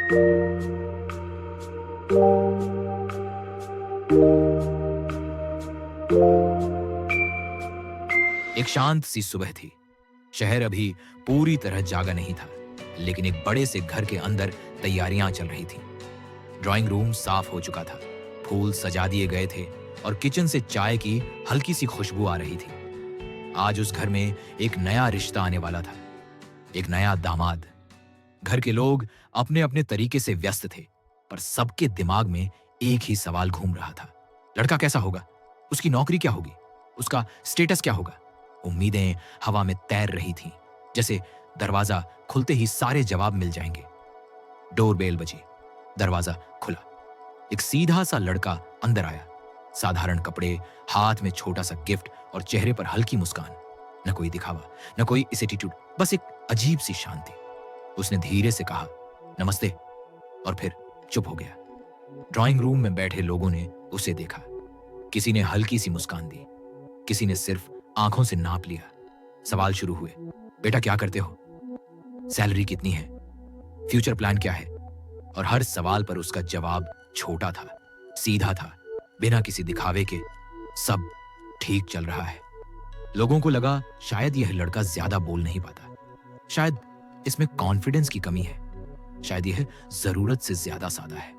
एक शांत सी सुबह थी। शहर अभी पूरी तरह जागा नहीं था, लेकिन एक बड़े से घर के अंदर तैयारियां चल रही थी। ड्राइंग रूम साफ हो चुका था, फूल सजा दिए गए थे और किचन से चाय की हल्की सी खुशबू आ रही थी। आज उस घर में एक नया रिश्ता आने वाला था, एक नया दामाद। घर के लोग अपने अपने तरीके से व्यस्त थे, पर सबके दिमाग में एक ही सवाल घूम रहा था। लड़का कैसा होगा? उसकी नौकरी क्या होगी? उसका स्टेटस क्या होगा? उम्मीदें हवा में तैर रही थीं, जैसे दरवाजा खुलते ही सारे जवाब मिल जाएंगे। डोरबेल बजी, दरवाजा खुला। एक सीधा सा लड़का अंदर आया। साधारण कपड़े, हाथ में छोटा सा गिफ्ट और चेहरे पर हल्की मुस्कान। न कोई दिखावा, न कोई इस एटीट्यूड, बस एक अजीब सी शांति। उसने धीरे से कहा, नमस्ते, और फिर चुप हो गया। ड्राइंग रूम में बैठे लोगों ने उसे देखा। किसी ने हल्की सी मुस्कान दी, किसी ने सिर्फ आंखों से नाप लिया। सवाल शुरू हुए, बेटा क्या करते हो? सैलरी कितनी है? फ्यूचर प्लान क्या है? और हर सवाल पर उसका जवाब छोटा था, सीधा था, बिना किसी दिखावे के। सब ठीक चल रहा है। लोगों को लगा शायद यह लड़का ज्यादा बोल नहीं पाता, शायद इसमें कॉन्फिडेंस की कमी है, शायद यह जरूरत से ज्यादा सादा है।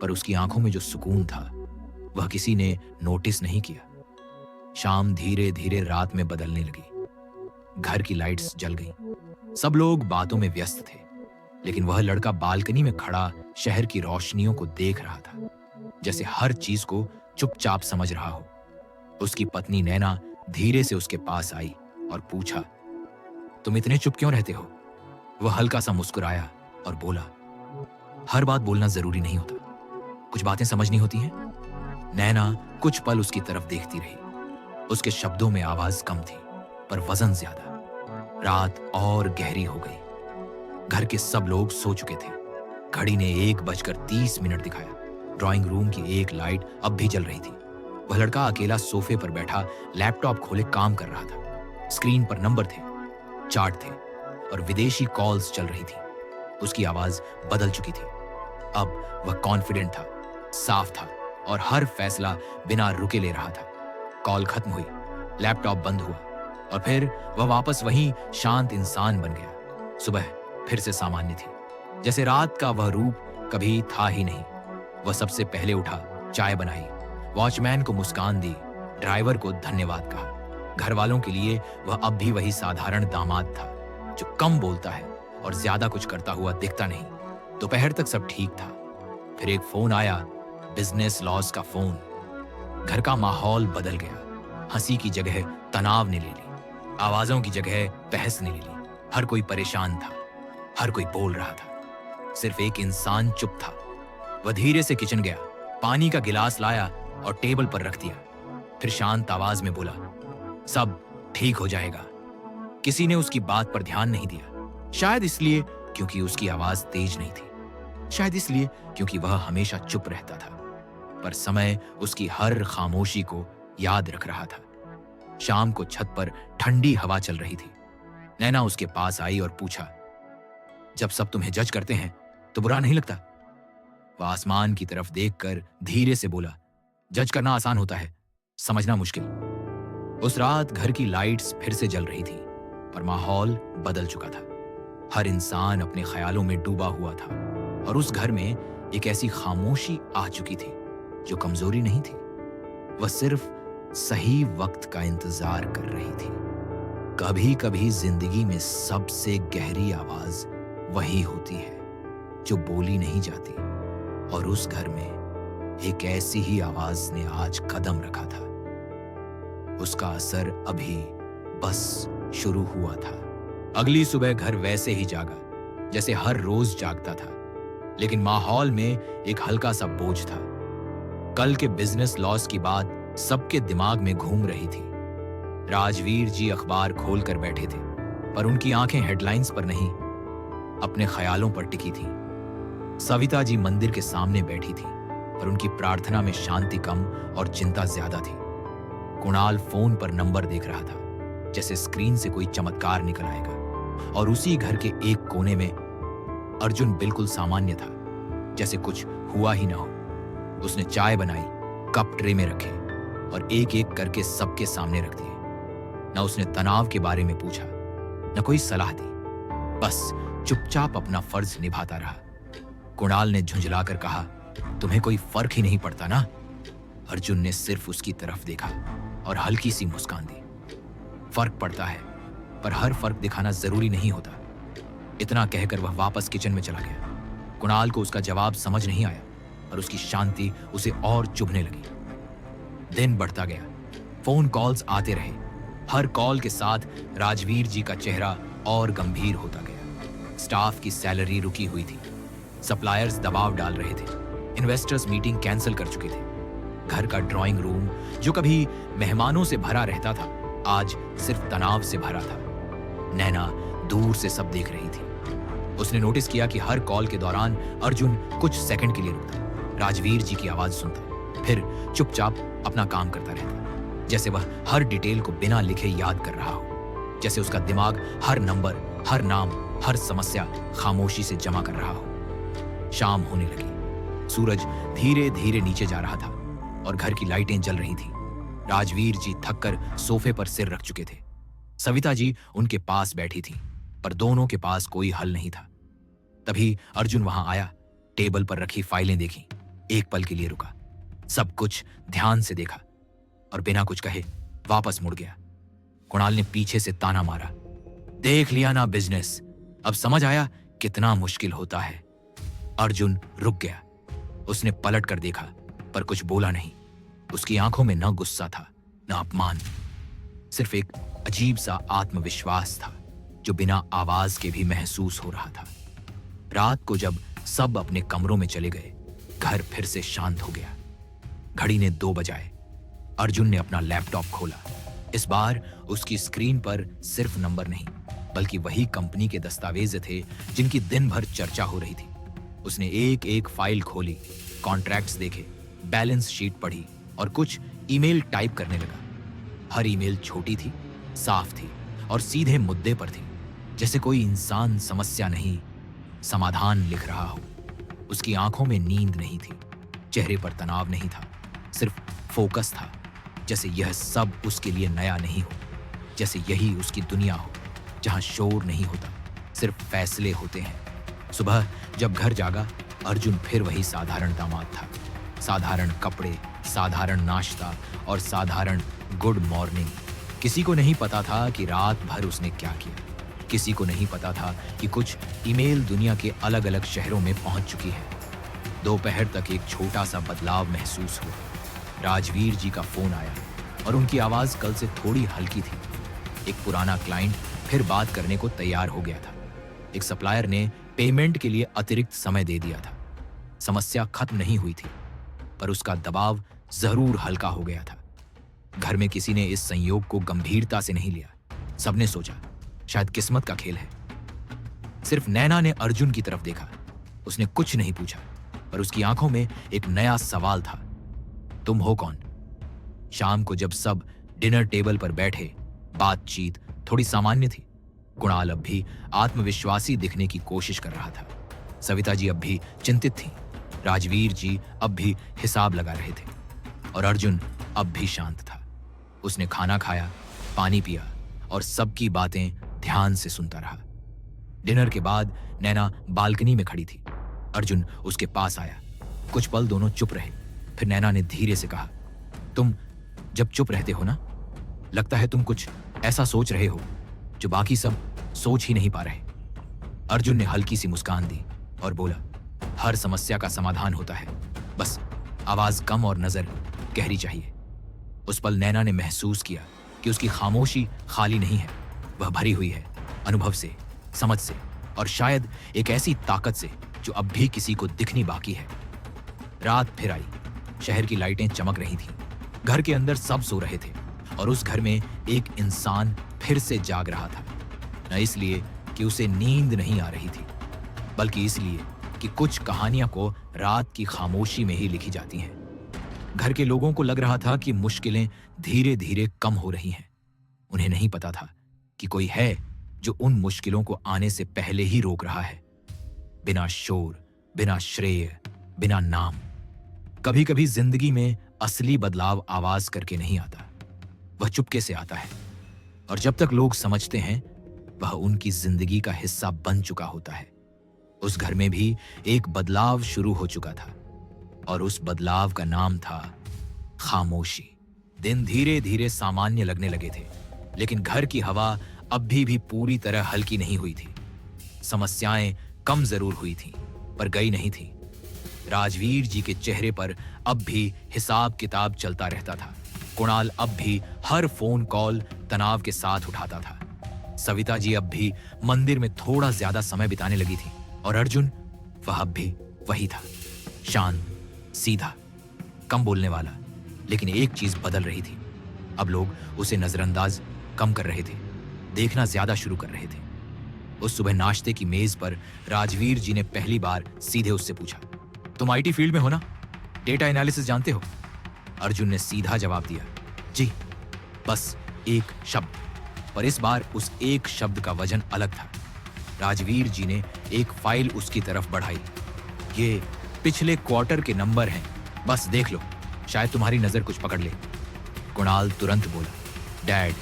पर उसकी आंखों में जो सुकून था, वह किसी ने नोटिस नहीं किया। शाम धीरे धीरे रात में बदलने लगी। घर की लाइट्स जल गईं। सब लोग बातों में व्यस्त थे, लेकिन वह लड़का बालकनी में खड़ा शहर की रोशनियों को देख रहा था, जैसे हर चीज को चुपचाप समझ रहा हो। उसकी पत्नी नैना धीरे से उसके पास आई और पूछा, तुम इतने चुप क्यों रहते हो? वह हल्का सा मुस्कुराया और बोला, हर बात बोलना जरूरी नहीं होता, कुछ बातें समझनी होती हैं। नैना कुछ पल उसकी तरफ देखती रही। उसके शब्दों में आवाज कम थी, पर वजन ज्यादा। रात और गहरी हो गई। घर के सब लोग सो चुके थे। घड़ी ने 1:30 दिखाया। ड्राइंग रूम की एक लाइट अब भी जल रही थी। वह लड़का अकेला सोफे पर बैठा लैपटॉप खोले काम कर रहा था। स्क्रीन पर नंबर थे, चार्ट थे और विदेशी कॉल्स चल रही थी। उसकी आवाज बदल चुकी थी। अब वह कॉन्फिडेंट था, साफ था और हर फैसला बिना रुके ले रहा था। कॉल खत्म हुई, लैपटॉप बंद हुआ और फिर वह वापस वही शांत इंसान बन गया। सुबह फिर से सामान्य थी, जैसे रात का वह रूप कभी था ही नहीं। वह सबसे पहले उठा, चाय बनाई, वॉचमैन को मुस्कान दी, ड्राइवर को धन्यवाद कहा। घर वालों के लिए वह अब भी वही साधारण दामाद था, जो कम बोलता है और ज्यादा कुछ करता हुआ दिखता नहीं। दोपहर तक सब ठीक था। फिर एक फोन आया, बिजनेस लॉस का फोन। घर का माहौल बदल गया। हंसी की जगह तनाव ने ले ली, आवाजों की जगह बहस ने ले ली। हर कोई परेशान था, हर कोई बोल रहा था। सिर्फ एक इंसान चुप था। वह धीरे से किचन गया, पानी का गिलास लाया और टेबल पर रख दिया। फिर शांत आवाज में बोला, सब ठीक हो जाएगा। किसी ने उसकी बात पर ध्यान नहीं दिया। शायद इसलिए क्योंकि उसकी आवाज तेज नहीं थी, शायद इसलिए क्योंकि वह हमेशा चुप रहता था। पर समय उसकी हर खामोशी को याद रख रहा था। शाम को छत पर ठंडी हवा चल रही थी। नैना उसके पास आई और पूछा, जब सब तुम्हें जज करते हैं तो बुरा नहीं लगता? वह आसमान की तरफ देखकर धीरे से बोला, जज करना आसान होता है, समझना मुश्किल। उस रात घर की लाइट्स फिर से जल रही थी, पर माहौल बदल चुका था। हर इंसान अपने ख्यालों में डूबा हुआ था और उस घर में एक ऐसी खामोशी आ चुकी थी जो कमजोरी नहीं थी, वह सिर्फ सही वक्त का इंतजार कर रही थी। कभी कभी जिंदगी में सबसे गहरी आवाज वही होती है जो बोली नहीं जाती, और उस घर में एक ऐसी ही आवाज ने आज कदम रखा था। उसका असर अभी बस शुरू हुआ था। अगली सुबह घर वैसे ही जागा जैसे हर रोज जागता था, लेकिन माहौल में एक हल्का सा बोझ था। कल के बिजनेस लॉस की बात सबके दिमाग में घूम रही थी। राजवीर जी अखबार खोलकर बैठे थे, पर उनकी आंखें हेडलाइंस पर नहीं, अपने ख्यालों पर टिकी थी। सविता जी मंदिर के सामने बैठी थी, पर उनकी प्रार्थना में शांति कम और चिंता ज्यादा थी। कुणाल फोन पर नंबर देख रहा था, जैसे स्क्रीन से कोई चमत्कार निकल आएगा। और उसी घर के एक कोने में अर्जुन बिल्कुल सामान्य था, जैसे कुछ हुआ ही ना हो। उसने चाय बनाई, कप ट्रे में रखे और एक एक करके सबके सामने रख दिए। न उसने तनाव के बारे में पूछा, न कोई सलाह दी, बस चुपचाप अपना फर्ज निभाता रहा। कुणाल ने झुंझलाकर कहा, तुम्हें कोई फर्क ही नहीं पड़ता ना? अर्जुन ने सिर्फ उसकी तरफ देखा और हल्की सी मुस्कान दी। फर्क पड़ता है, पर हर फर्क दिखाना जरूरी नहीं होता। इतना कहकर वह वापस किचन में चला गया। कुणाल को उसका जवाब समझ नहीं आया और उसकी शांति उसे और चुभने लगी। दिन बढ़ता गया, फोन कॉल्स आते रहे। हर कॉल के साथ राजवीर जी का चेहरा और गंभीर होता गया। स्टाफ की सैलरी रुकी हुई थी, सप्लायर्स दबाव डाल रहे थे, इन्वेस्टर्स मीटिंग कैंसिल कर चुके थे। घर का ड्राइंग रूम जो कभी मेहमानों से भरा रहता था, आज सिर्फ तनाव से भरा था। नैना दूर से सब देख रही थी। उसने नोटिस किया कि हर कॉल के दौरान अर्जुन कुछ सेकंड के लिए रुकता, राजवीर जी की आवाज सुनता, फिर चुपचाप अपना काम करता रहता, जैसे वह हर डिटेल को बिना लिखे याद कर रहा हो, जैसे उसका दिमाग हर नंबर, हर नाम, हर समस्या खामोशी से जमा कर रहा हो। शाम होने लगी, सूरज धीरे धीरे नीचे जा रहा था और घर की लाइटें जल रही थी। राजवीर जी थककर सोफे पर सिर रख चुके थे। सविता जी उनके पास बैठी थी, पर दोनों के पास कोई हल नहीं था। तभी अर्जुन वहां आया, टेबल पर रखी फाइलें देखी, एक पल के लिए रुका, सब कुछ ध्यान से देखा और बिना कुछ कहे वापस मुड़ गया। कुणाल ने पीछे से ताना मारा, देख लिया ना बिजनेस, अब समझ आया कितना मुश्किल होता है। अर्जुन रुक गया। उसने पलट कर देखा, पर कुछ बोला नहीं। उसकी आंखों में न गुस्सा था, न अपमान, सिर्फ एक अजीब सा आत्मविश्वास था जो बिना आवाज के भी महसूस हो रहा था। रात को जब सब अपने कमरों में चले गए, घर फिर से शांत हो गया। घड़ी ने 2 बजाए। अर्जुन ने अपना लैपटॉप खोला। इस बार उसकी स्क्रीन पर सिर्फ नंबर नहीं, बल्कि वही कंपनी के दस्तावेज थे जिनकी दिन भर चर्चा हो रही थी। उसने एक एक फाइल खोली, कॉन्ट्रैक्ट्स देखे, बैलेंस शीट पढ़ी और कुछ ईमेल टाइप करने लगा। हर ईमेल छोटी थी, साफ थी और सीधे मुद्दे पर थी, जैसे कोई इंसान समस्या नहीं, समाधान लिख रहा हो। उसकी आंखों में नींद नहीं थी, चेहरे पर तनाव नहीं था, सिर्फ फोकस था, जैसे यह सब उसके लिए नया नहीं हो, जैसे यही उसकी दुनिया हो, जहां शोर नहीं होता, सिर्फ फैसले होते हैं। सुबह जब घर जागा, अर्जुन फिर वही साधारण दामाद था। साधारण कपड़े, साधारण नाश्ता और साधारण गुड मॉर्निंग। किसी को नहीं पता था कि रात भर उसने क्या किया। किसी को नहीं पता था कि कुछ ईमेल दुनिया के अलग अलग शहरों में पहुंच चुकी है। दोपहर तक एक छोटा सा बदलाव महसूस हुआ। राजवीर जी का फोन आया और उनकी आवाज कल से थोड़ी हल्की थी। एक पुराना क्लाइंट फिर बात करने को तैयार हो गया था। एक सप्लायर ने पेमेंट के लिए अतिरिक्त समय दे दिया था। समस्या खत्म नहीं हुई थी, पर उसका दबाव जरूर हल्का हो गया था। घर में किसी ने इस संयोग को गंभीरता से नहीं लिया। सबने सोचा शायद किस्मत का खेल है। सिर्फ नैना ने अर्जुन की तरफ देखा। उसने कुछ नहीं पूछा, पर उसकी आंखों में एक नया सवाल था, तुम हो कौन? शाम को जब सब डिनर टेबल पर बैठे, बातचीत थोड़ी सामान्य थी। कुणाल अब भी आत्मविश्वासी दिखने की कोशिश कर रहा था। सविता जी अब भी चिंतित थी। राजवीर जी अब भी हिसाब लगा रहे थे और अर्जुन अब भी शांत था। उसने खाना खाया, पानी पिया और सबकी बातें ध्यान से सुनता रहा। डिनर के बाद नैना बालकनी में खड़ी थी। अर्जुन उसके पास आया। कुछ पल दोनों चुप रहे। फिर नैना ने धीरे से कहा, तुम जब चुप रहते हो ना, लगता है तुम कुछ ऐसा सोच रहे हो जो बाकी सब सोच ही नहीं पा रहे। अर्जुन ने हल्की सी मुस्कान दी और बोला, हर समस्या का समाधान होता है, बस आवाज कम और नजर गहरी चाहिए। उस पल नैना ने महसूस किया कि उसकी खामोशी खाली नहीं है, वह भरी हुई है अनुभव से, समझ से और शायद एक ऐसी ताकत से जो अब भी किसी को दिखनी बाकी है। रात फिर आई। शहर की लाइटें चमक रही थीं। घर के अंदर सब सो रहे थे और उस घर में एक इंसान फिर से जाग रहा था। न इसलिए कि उसे नींद नहीं आ रही थी, बल्कि इसलिए कि कुछ कहानियां को रात की खामोशी में ही लिखी जाती हैं। घर के लोगों को लग रहा था कि मुश्किलें धीरे धीरे कम हो रही हैं। उन्हें नहीं पता था कि कोई है जो उन मुश्किलों को आने से पहले ही रोक रहा है। बिना शोर, बिना श्रेय, बिना नाम। कभी कभी जिंदगी में असली बदलाव आवाज करके नहीं आता, वह चुपके से आता है, और जब तक लोग समझते हैं वह उनकी जिंदगी का हिस्सा बन चुका होता है। उस घर में भी एक बदलाव शुरू हो चुका था, और उस बदलाव का नाम था खामोशी। दिन धीरे धीरे सामान्य लगने लगे थे, लेकिन घर की हवा अब भी पूरी तरह हल्की नहीं हुई थी। समस्याएं कम जरूर हुई थीं, पर गई नहीं थी। राजवीर जी के चेहरे पर अब भी हिसाब किताब चलता रहता था। कुणाल अब भी हर फोन कॉल तनाव के साथ उठाता था। सविता जी अब भी मंदिर में थोड़ा ज्यादा समय बिताने लगी थी, और अर्जुन, वह अब भी वही था, शांत, सीधा, कम बोलने वाला। लेकिन एक चीज बदल रही थी, अब लोग उसे नजरअंदाज कम कर रहे थे, देखना ज्यादा शुरू कर रहे थे। उस सुबह नाश्ते की मेज पर राजवीर जी ने पहली बार सीधे उससे पूछा, तुम आईटी फील्ड में हो ना? डेटा एनालिसिस जानते हो? अर्जुन ने सीधा जवाब दिया, जी। बस एक शब्द, पर इस बार उस एक शब्द का वजन अलग था। राजवीर जी ने एक फाइल उसकी तरफ बढ़ाई। ये पिछले क्वार्टर के नंबर हैं, बस देख लो, शायद तुम्हारी नजर कुछ पकड़ ले। कुणाल तुरंत बोला, डैड,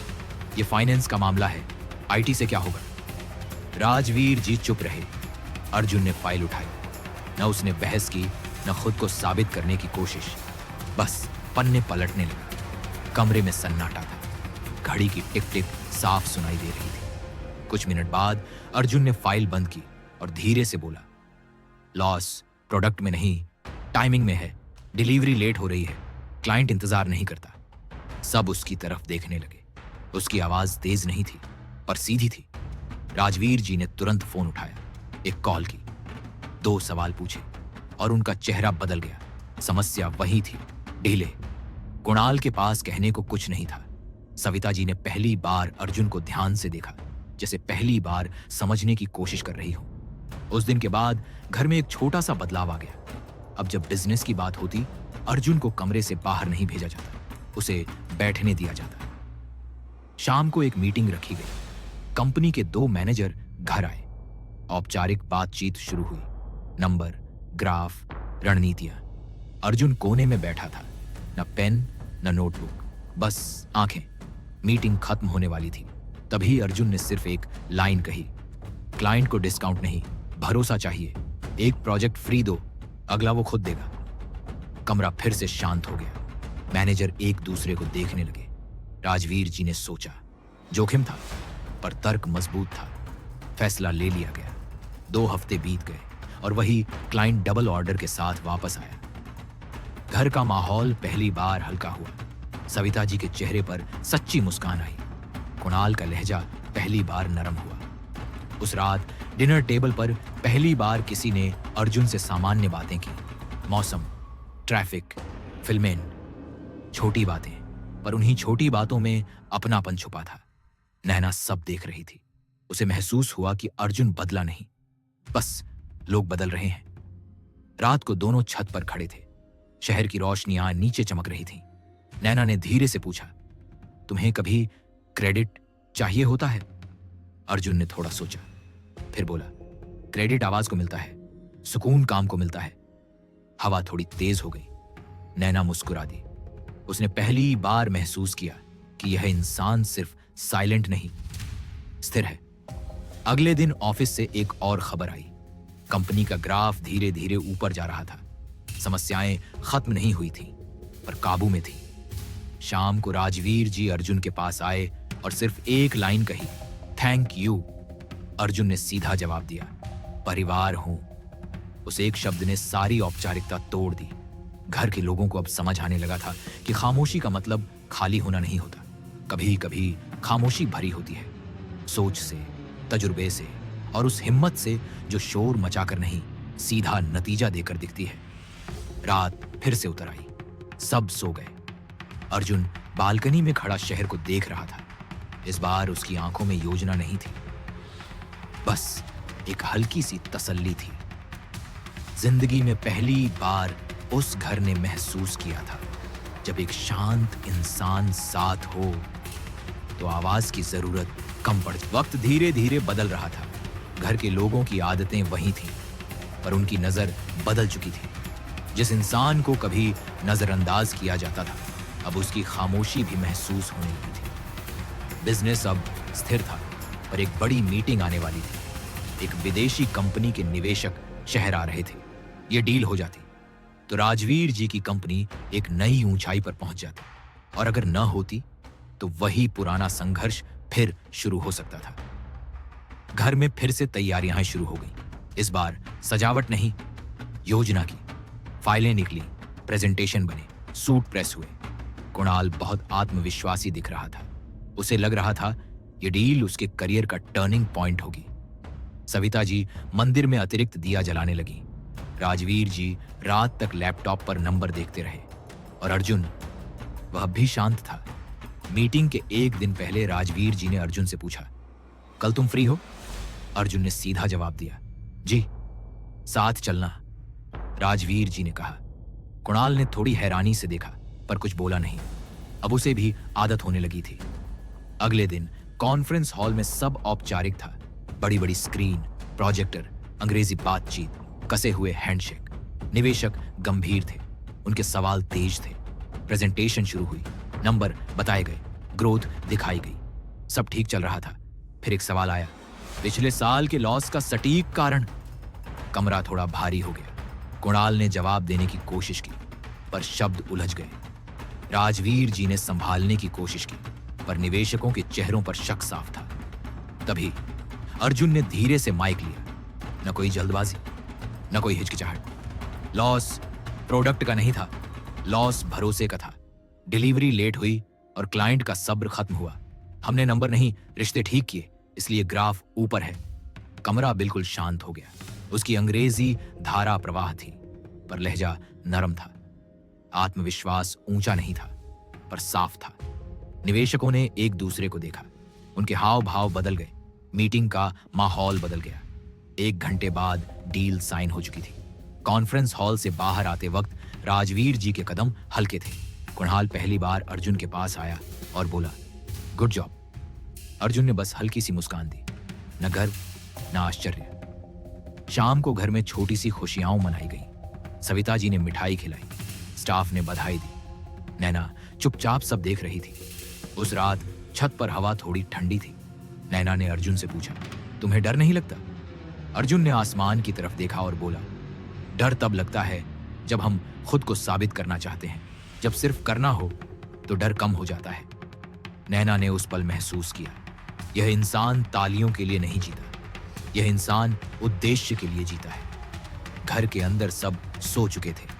ये फाइनेंस का मामला है, आईटी से क्या होगा? राजवीर जी चुप रहे। अर्जुन ने फाइल उठाई। न उसने बहस की, न खुद को साबित करने की कोशिश, बस पन्ने पलटने लगा। कमरे में सन्नाटा था। घड़ी की टिक टिक साफ सुनाई दे रही थी। कुछ मिनट बाद अर्जुन ने फाइल बंद की और धीरे से बोला, लॉस प्रोडक्ट में नहीं, टाइमिंग में है। डिलीवरी लेट हो रही है, क्लाइंट इंतजार नहीं करता। सब उसकी तरफ देखने लगे। उसकी आवाज तेज नहीं थी, पर सीधी थी। राजवीर जी ने तुरंत फोन उठाया, एक कॉल की, 2 सवाल पूछे, और उनका चेहरा बदल गया। समस्या वही थी, ढीले। कुणाल के पास कहने को कुछ नहीं था। सविता जी ने पहली बार अर्जुन को ध्यान से देखा, जैसे पहली बार समझने की कोशिश कर रही हो। उस दिन के बाद घर में एक छोटा सा बदलाव आ गया। अब जब बिजनेस की बात होती, अर्जुन को कमरे से बाहर नहीं भेजा जाता, उसे बैठने दिया जाता। शाम को एक मीटिंग रखी गई। कंपनी के 2 मैनेजर घर आए। औपचारिक बातचीत शुरू हुई। नंबर, ग्राफ, रणनीतियां। अर्जुन कोने में बैठा था, न पेन न नोटबुक, बस आंखें। मीटिंग खत्म होने वाली थी। तभी अर्जुन ने सिर्फ एक लाइन कही, क्लाइंट को डिस्काउंट नहीं, भरोसा चाहिए। एक प्रोजेक्ट फ्री दो, अगला वो खुद देगा। कमरा फिर से शांत हो गया। मैनेजर एक दूसरे को देखने लगे। राजवीर जी ने सोचा, जोखिम था, पर तर्क मजबूत था। फैसला ले लिया गया। 2 हफ्ते बीत गए और वही क्लाइंट डबल ऑर्डर के साथ वापस आया। घर का माहौल पहली बार हल्का हुआ। सविता जी के चेहरे पर सच्ची मुस्कान आई। कुणाल का लहजा पहली बार नरम हुआ। उस रात डिनर टेबल पर पहली बार किसी ने अर्जुन से सामान्य बातें की। मौसम, ट्रैफिक, फिल्में, छोटी बातें, पर उन्हीं छोटी बातों में अपनापन छुपा था। नैना सब देख रही थी। उसे महसूस हुआ कि अर्जुन बदला नहीं, बस लोग बदल रहे हैं। रात को दोनों छत पर खड़े थे। शहर की रोशनियां नीचे चमक रही थीं। नैना ने धीरे से पूछा, तुम्हें कभी क्रेडिट चाहिए होता है? अर्जुन ने थोड़ा सोचा, फिर बोला, क्रेडिट आवाज को मिलता है, सुकून काम को मिलता है। हवा थोड़ी तेज हो गई। नैना मुस्कुरा दी। उसने पहली बार महसूस किया कि यह इंसान सिर्फ साइलेंट नहीं, स्थिर है। अगले दिन ऑफिस से एक और खबर आई। कंपनी का ग्राफ धीरे धीरे ऊपर जा रहा था। समस्याएं खत्म नहीं हुई थीं, पर काबू में थी। शाम को राजवीर जी अर्जुन के पास आए और सिर्फ एक लाइन कही, थैंक यू। अर्जुन ने सीधा जवाब दिया, परिवार हूं। उस एक शब्द ने सारी औपचारिकता तोड़ दी। घर के लोगों को अब समझ आने लगा था कि खामोशी का मतलब खाली होना नहीं होता। कभी कभी खामोशी भरी होती है, सोच से, तजुर्बे से, और उस हिम्मत से जो शोर मचाकर नहीं, सीधा नतीजा देकर दिखती है। रात फिर से उतर आई। सब सो गए। अर्जुन बालकनी में खड़ा शहर को देख रहा था। इस बार उसकी आंखों में योजना नहीं थी, बस एक हल्की सी तसल्ली थी। जिंदगी में पहली बार उस घर ने महसूस किया था, जब एक शांत इंसान साथ हो तो आवाज की जरूरत कम पड़। वक्त धीरे धीरे बदल रहा था। घर के लोगों की आदतें वही थीं, पर उनकी नजर बदल चुकी थी। जिस इंसान को कभी नजरअंदाज किया जाता था, अब उसकी खामोशी भी महसूस होने लगी थी। बिजनेस अब स्थिर था, पर एक बड़ी मीटिंग आने वाली थी। एक विदेशी कंपनी के निवेशक शहर आ रहे थे। ये डील हो जाती तो राजवीर जी की कंपनी एक नई ऊंचाई पर पहुंच जाती, और अगर न होती तो वही पुराना संघर्ष फिर शुरू हो सकता था। घर में फिर से तैयारियां शुरू हो गई। इस बार सजावट नहीं, योजना की। फाइलें निकली, प्रेजेंटेशन बने, सूट प्रेस हुए। कुणाल बहुत आत्मविश्वासी दिख रहा था। उसे लग रहा था ये डील उसके करियर का टर्निंग पॉइंट होगी। सविता जी मंदिर में अतिरिक्त दिया जलाने लगी। राजवीर जी रात तक लैपटॉप पर नंबर देखते रहे, और अर्जुन, वह भी शांत था। मीटिंग के एक दिन पहले राजवीर जी ने अर्जुन से पूछा, कल तुम फ्री हो? अर्जुन ने सीधा जवाब दिया, जी। साथ चलना, राजवीर जी ने कहा। कुणाल ने थोड़ी हैरानी से देखा, पर कुछ बोला नहीं। अब उसे भी आदत होने लगी थी। अगले दिन कॉन्फ्रेंस हॉल में सब औपचारिक था। बड़ी बड़ी स्क्रीन, प्रोजेक्टर, अंग्रेजी बातचीत, कसे हुए हैंडशेक। निवेशक गंभीर थे, उनके सवाल तेज थे। प्रेजेंटेशन शुरू हुई, नंबर बताए गए, ग्रोथ दिखाई गई, सब ठीक चल रहा था। फिर एक सवाल आया, पिछले साल के लॉस का सटीक कारण। कमरा थोड़ा भारी हो गया। कुणाल ने जवाब देने की कोशिश की, पर शब्द उलझ गए। राजवीर जी ने संभालने की कोशिश की, पर निवेशकों के चेहरों पर शक साफ था। तभी अर्जुन ने धीरे से माइक लिया। न कोई जल्दबाजी, न कोई हिचकिचाहट। लॉस प्रोडक्ट का नहीं था, लॉस भरोसे का था। डिलीवरी लेट हुई और क्लाइंट का सब्र खत्म हुआ। हमने नंबर नहीं, रिश्ते ठीक किए, इसलिए ग्राफ ऊपर है। कमरा बिल्कुल शांत हो गया। उसकी अंग्रेजी धारा प्रवाह थी, पर लहजा नरम था। आत्मविश्वास ऊंचा नहीं था, पर साफ था। निवेशकों ने एक दूसरे को देखा। उनके हाव भाव बदल गए। मीटिंग का माहौल बदल गया। 1 घंटे बाद डील साइन हो चुकी थी। कॉन्फ्रेंस हॉल से बाहर आते वक्त राजवीर जी के कदम हल्के थे। कुणाल पहली बार अर्जुन के पास आया और बोला, गुड जॉब। अर्जुन ने बस हल्की सी मुस्कान दी, न गर्व न आश्चर्य। शाम को घर में छोटी सी खुशियां मनाई गई। सविता जी ने मिठाई खिलाई, स्टाफ ने बधाई दी। नैना चुपचाप सब देख रही थी। उस रात छत पर हवा थोड़ी ठंडी थी। नैना ने अर्जुन से पूछा, तुम्हें डर नहीं लगता? अर्जुन ने आसमान की तरफ देखा और बोला, डर तब लगता है जब हम खुद को साबित करना चाहते हैं। जब सिर्फ करना हो तो डर कम हो जाता है। नैना ने उस पल महसूस किया, यह इंसान तालियों के लिए नहीं जीता, यह इंसान उद्देश्य के लिए जीता है। घर के अंदर सब सो चुके थे।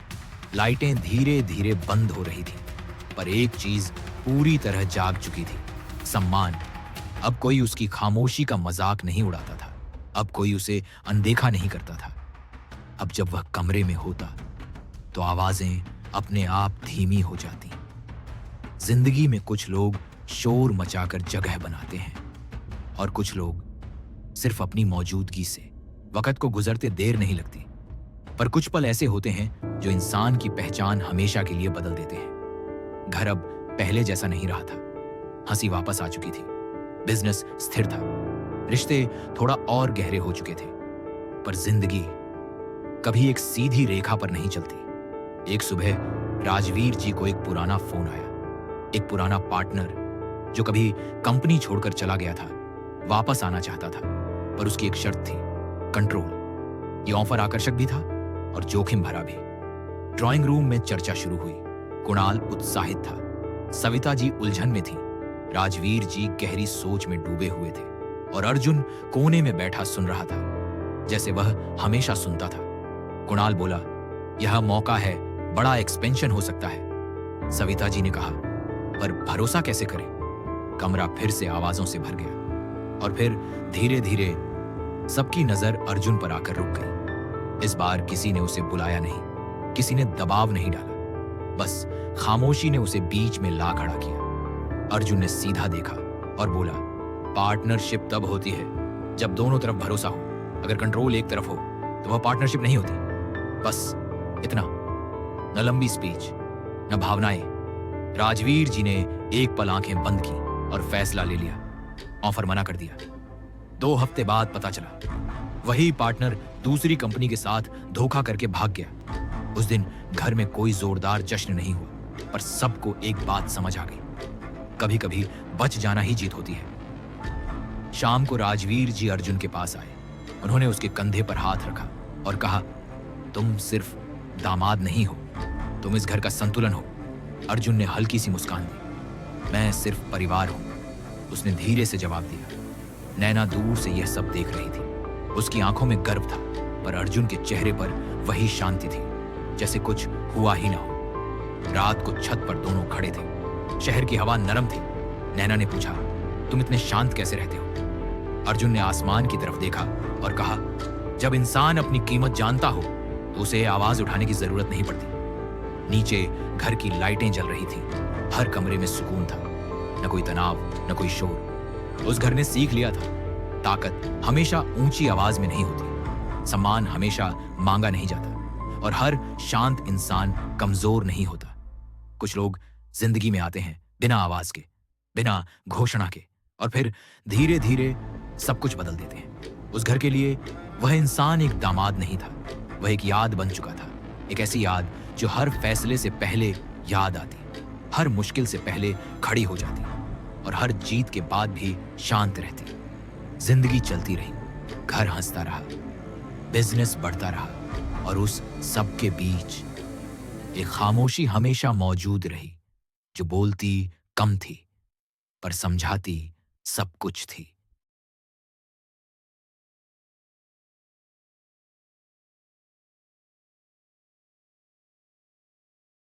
लाइटें धीरे धीरे बंद हो रही थी, पर एक चीज पूरी तरह जाग चुकी थी, सम्मान। अब कोई उसकी खामोशी का मजाक नहीं उड़ाता था। अब कोई उसे अनदेखा नहीं करता था। अब जब वह कमरे में होता तो आवाजें अपने आप धीमी हो जाती। जिंदगी में कुछ लोग शोर मचाकर जगह बनाते हैं, और कुछ लोग सिर्फ अपनी मौजूदगी से। वक्त को गुजरते देर नहीं लगती, पर कुछ पल ऐसे होते हैं जो इंसान की पहचान हमेशा के लिए बदल देते हैं। घर अब पहले जैसा नहीं रहा था। हंसी वापस आ चुकी थी। बिजनेस स्थिर था। रिश्ते थोड़ा और गहरे हो चुके थे, पर जिंदगी कभी एक सीधी रेखा पर नहीं चलती। एक सुबह राजवीर जी को एक पुराना फोन आया। एक पुराना पार्टनर जो कभी कंपनी छोड़कर चला गया था, वापस आना चाहता था, पर उसकी एक शर्त थी, कंट्रोल। ये ऑफर आकर्षक भी था और जोखिम भरा भी। ड्राइंग रूम में चर्चा शुरू हुई। कुणाल उत्साहित था, सविता जी उलझन में थी, राजवीर जी गहरी सोच में डूबे हुए थे, और अर्जुन कोने में बैठा सुन रहा था, जैसे वह हमेशा सुनता था। कुणाल बोला, यह मौका है, बड़ा एक्सपेंशन हो सकता है। सविता जी ने कहा, पर भरोसा कैसे करें? कमरा फिर से आवाजों से भर गया, और फिर धीरे धीरे सबकी नजर अर्जुन पर आकर रुक गई। इस बार किसी ने उसे बुलाया नहीं, किसी ने दबाव नहीं डाला, बस खामोशी ने उसे बीच में ला खड़ा किया। अर्जुन ने सीधा देखा और बोला, पार्टनरशिप तब होती है जब दोनों तरफ भरोसा हो। अगर कंट्रोल एक तरफ हो तो वह पार्टनरशिप नहीं होती। बस इतना। न लंबी स्पीच, न भावनाएं। राजवीर जी ने एक पल आंखें बंद की और फैसला ले लिया, ऑफर मना कर दिया। 2 हफ्ते बाद पता चला, वही पार्टनर दूसरी कंपनी के साथ धोखा करके भाग गया। उस दिन घर में कोई जोरदार जश्न नहीं हुआ, पर सबको एक बात समझ आ गई, कभी कभी बच जाना ही जीत होती है। शाम को राजवीर जी अर्जुन के पास आए। उन्होंने उसके कंधे पर हाथ रखा और कहा, तुम सिर्फ दामाद नहीं हो, तुम इस घर का संतुलन हो। अर्जुन ने हल्की सी मुस्कान दी। मैं सिर्फ परिवार हूं, उसने धीरे से जवाब दिया। नैना दूर से यह सब देख रही थी। उसकी आंखों में गर्व था, पर अर्जुन के चेहरे पर वही शांति थी, जैसे कुछ हुआ ही ना हो। रात को छत पर दोनों खड़े थे। शहर की हवा नरम थी। नैना ने पूछा, तुम इतने शांत कैसे रहते हो? अर्जुन ने आसमान की तरफ देखा और कहा, जब इंसान अपनी कीमत जानता हो तो उसे आवाज उठाने की जरूरत नहीं पड़ती। नीचे घर की लाइटें जल रही थी। हर कमरे में सुकून था, न कोई तनाव, न कोई शोर। उस घर ने सीख लिया था, ताकत हमेशा ऊंची आवाज में नहीं होती, सम्मान हमेशा मांगा नहीं जाता, और हर शांत इंसान कमजोर नहीं होता। कुछ लोग जिंदगी में आते हैं बिना आवाज के, बिना घोषणा के, और फिर धीरे धीरे सब कुछ बदल देते हैं। उस घर के लिए वह इंसान एक दामाद नहीं था, वह एक याद बन चुका था। एक ऐसी याद जो हर फैसले से पहले याद आती, हर मुश्किल से पहले खड़ी हो जाती, और हर जीत के बाद भी शांत रहती। जिंदगी चलती रही, घर हंसता रहा, बिजनेस बढ़ता रहा, और उस सब के बीच एक खामोशी हमेशा मौजूद रही, जो बोलती कम थी पर समझाती सब कुछ थी।